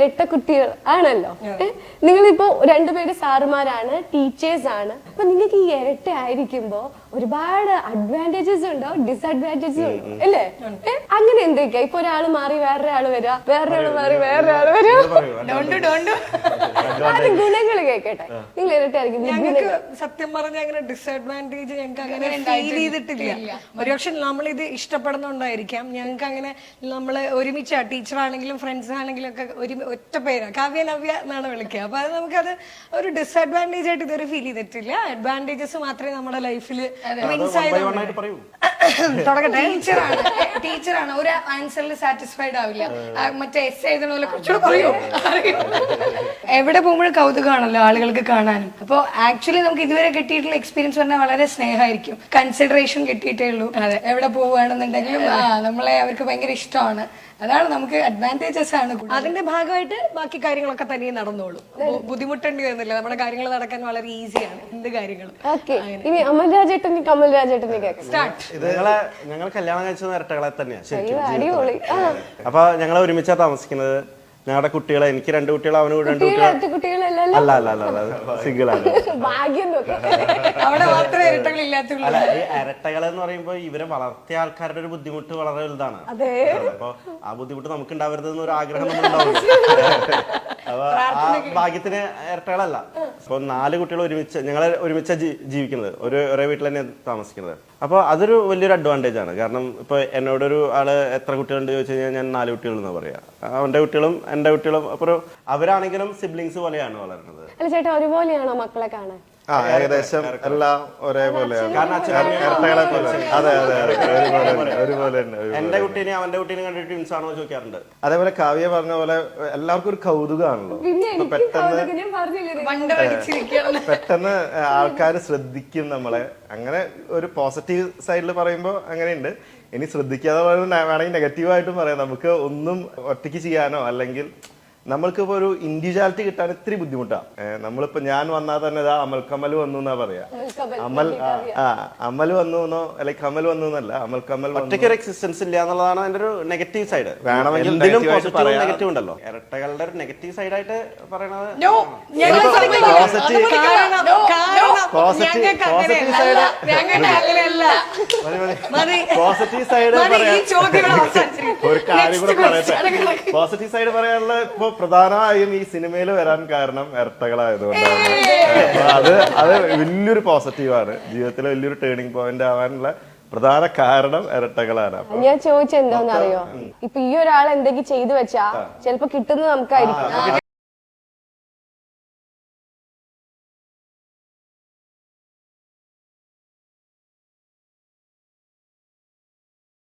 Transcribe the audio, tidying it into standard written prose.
ഇരട്ട കുട്ടികൾ ആണല്ലോ. നിങ്ങളിപ്പോ രണ്ടുപേര് സാറുമാരാണ്, ടീച്ചേഴ്സ് ആണ്. അപ്പൊ നിങ്ങൾക്ക് ഈ ഇരട്ട ആയിരിക്കുമ്പോ ഒരുപാട് അഡ്വാൻറ്റേജസ് ഉണ്ടോ, ഡിസഡ്വാൻറ്റേജസ് ഉണ്ടോ അല്ലേ? അങ്ങനെ എന്തൊക്കെയാ? ഇപ്പൊ ഒരാള് മാറി വേറൊരാള് വരിക, വേറൊരാള് മാറി വേറൊരാള് വരിക, ഗുണങ്ങൾ കേക്കട്ടെ. നിങ്ങൾ ഇരട്ടയായിരിക്കും. ഞങ്ങൾക്ക് സത്യം പറഞ്ഞ അങ്ങനെ ഡിസഡ്വാൻറ്റേജ് ഞങ്ങൾക്ക് അങ്ങനെ ഫീൽ ചെയ്തിട്ടില്ല. ഒരുപക്ഷെ നമ്മളിത് ഇഷ്ടപ്പെടുന്നോണ്ടായിരിക്കാം. ഞങ്ങൾക്ക് അങ്ങനെ നമ്മള് ഒരുമിച്ച ടീച്ചർ ആണെങ്കിലും ഫ്രണ്ട്സ് ആണെങ്കിലും ഒക്കെ ഒറ്റ പേരാണ്, കാവ്യ നവ്യ എന്നാണ് വിളിക്കുക. അപ്പൊ അത് നമുക്കത് ഒരു ഡിസഡ്വാൻറ്റേജ് ആയിട്ട് ഇതുവരെ ഫീൽ ചെയ്തിട്ടില്ല. അഡ്വാൻറ്റേജസ് മാത്രമേ നമ്മുടെ ലൈഫിൽ തുടങ്ങട്ടെ. ടീച്ചറാണ് ഒരു ആൻസറിൽ സാറ്റിസ്ഫൈഡ് ആവില്ല. മറ്റേ എസ് എഴുതണ പോലെ കുറച്ചുകൂടെ പറയൂ. എവിടെ പോകുമ്പോഴും കൗതുകമാണല്ലോ ആളുകൾക്ക് കാണാനും. അപ്പോൾ ആക്ച്വലി നമുക്ക് ഇതുവരെ കിട്ടിയിട്ടുള്ള എക്സ്പീരിയൻസ് പറഞ്ഞാൽ വളരെ സ്നേഹമായിരിക്കും. കൺസിഡറേഷൻ കിട്ടിയിട്ടേ ഉള്ളൂ. അതെ, എവിടെ പോവുകയാണെന്നുണ്ടെങ്കിലും നമ്മളെ അവർക്ക് ഭയങ്കര ഇഷ്ടമാണ്. അതാണ് നമുക്ക് അഡ്വാൻറ്റേജസ് ആണ്. അതിന്റെ ഭാഗമായിട്ട് ബാക്കി കാര്യങ്ങളൊക്കെ തനിയെ നടന്നോളൂ. ബുദ്ധിമുട്ടേണ്ടി വരുന്നില്ല. നമ്മുടെ കാര്യങ്ങൾ നടക്കാൻ വളരെ ഈസിയാണ് എന്ത് കാര്യങ്ങളും. ഇനി അമൽ രാജേട്ടൻ കമൽ രാജേട്ടനെ സ്റ്റാർട്ട്. ഞങ്ങൾ കല്യാണം കഴിച്ച ഇരട്ടകളെ തന്നെയാണ്. അപ്പൊ ഞങ്ങൾ ഒരുമിച്ചാ താമസിക്കുന്നത്. ഞങ്ങളുടെ കുട്ടികളെ, എനിക്ക് 2 കുട്ടികൾ, അവന് 2 കുട്ടികൾ. അല്ല അല്ല അല്ല അല്ല, സിംഗിൾ ആണ്. ഇരട്ടകൾ എന്ന് പറയുമ്പോ ഇവരെ വളർത്തിയ ആൾക്കാരുടെ ഒരു ബുദ്ധിമുട്ട് വളരെ വലുതാണ്. അപ്പൊ ആ ബുദ്ധിമുട്ട് നമുക്ക് ഉണ്ടാവരുതെന്ന് ഒരു ആഗ്രഹം നമ്മളുണ്ടാവില്ല. അപ്പൊ ആ ഭാഗ്യത്തിന് ഇരട്ടകളല്ല. അപ്പൊ 4 കുട്ടികൾ ഒരുമിച്ച്, ഞങ്ങളെ ഒരുമിച്ച ജീവിക്കുന്നത്, ഒരേ വീട്ടിൽ തന്നെ താമസിക്കുന്നത്. അപ്പൊ അതൊരു വലിയൊരു അഡ്വാൻറ്റേജ് ആണ്. കാരണം ഇപ്പൊ എന്നോടൊരു ആള് എത്ര കുട്ടികളുണ്ട് ചോദിച്ചു കഴിഞ്ഞാൽ ഞാൻ 4 കുട്ടികൾ എന്ന് പറയാം. അവന്റെ കുട്ടികളും എന്റെ കുട്ടികളും അപ്പൊ അവരാണെങ്കിലും സിബ്ലിങ്സ് പോലെയാണ് വളരുന്നത്. അല്ല ചേട്ടാ, ഒരുപോലെയാണോ മക്കളെ കാണാൻ? ഏകദേശം എല്ലാം ഒരേപോലെയാണ്. അതെ അതെ, ഒരുപോലെ. എന്റെ കുട്ടീനെ അവന്റെ കുട്ടീനെ കണ്ടിട്ട് ട്വിൻസ് ആണോ ചോദിക്കാറുണ്ട്. അതേപോലെ കാവ്യ പറഞ്ഞ പോലെ എല്ലാവർക്കും ഒരു കൗതുകമാണല്ലോ. പെട്ടെന്ന് ആൾക്കാർ ശ്രദ്ധിക്കും നമ്മളെ. അങ്ങനെ ഒരു പോസിറ്റീവ് സൈഡിൽ പറയുമ്പോ അങ്ങനെയുണ്ട്. ഇനി ശ്രദ്ധിക്കാതെ വേണമെങ്കിൽ നെഗറ്റീവായിട്ടും പറയാം. നമുക്ക് ഒന്നും ഒറ്റയ്ക്ക് ചെയ്യാനോ അല്ലെങ്കിൽ നമ്മൾക്കിപ്പോ ഒരു ഇൻഡിവിജ്വാലിറ്റി കിട്ടാൻ ഇത്തിരി ബുദ്ധിമുട്ടാണ്. നമ്മളിപ്പോ ഞാൻ വന്നാൽ തന്നെ അമൽ കമൽ വന്നു എന്നാ പറയാ. അമൽ വന്നു എന്നോ അല്ലെങ്കിൽ കമൽ വന്നു എന്നല്ല, അമൽ കമൽ. ഒറ്റയ്ക്ക് ഒരു എക്സിസ്റ്റൻസ് ഇല്ല എന്നുള്ളതാണ് അതിന്റെ ഒരു നെഗറ്റീവ് സൈഡ്. വേണമെങ്കിൽ നെഗറ്റീവ് ഉണ്ടല്ലോ. ഇരട്ടകളുടെ ഒരു നെഗറ്റീവ് സൈഡായിട്ട് പറയണത് പോസിറ്റീവ് സൈഡ് ഒരു കാര്യം കൂടെ പറയട്ടെ. പോസിറ്റീവ് സൈഡ് പറയാനുള്ള ഇപ്പൊ പ്രധാനമായും ഈ സിനിമയിൽ വരാൻ കാരണം ഇരട്ടകളായതുകൊണ്ടാണ്. അത് വലിയൊരു പോസിറ്റീവാണ്. ജീവിതത്തിലെ വലിയൊരു ടേണിംഗ് പോയിന്റ് ആവാനുള്ള പ്രധാന കാരണം ഇരട്ടകളാണ്. ഞാൻ ചോദിച്ചെന്താണെന്നറിയോ, ഇപ്പൊ ഈ ഒരാൾ എന്തെങ്കിലും ചെയ്തു വെച്ചാ ചിലപ്പോ കിട്ടുന്നത് നമുക്കായിരിക്കും.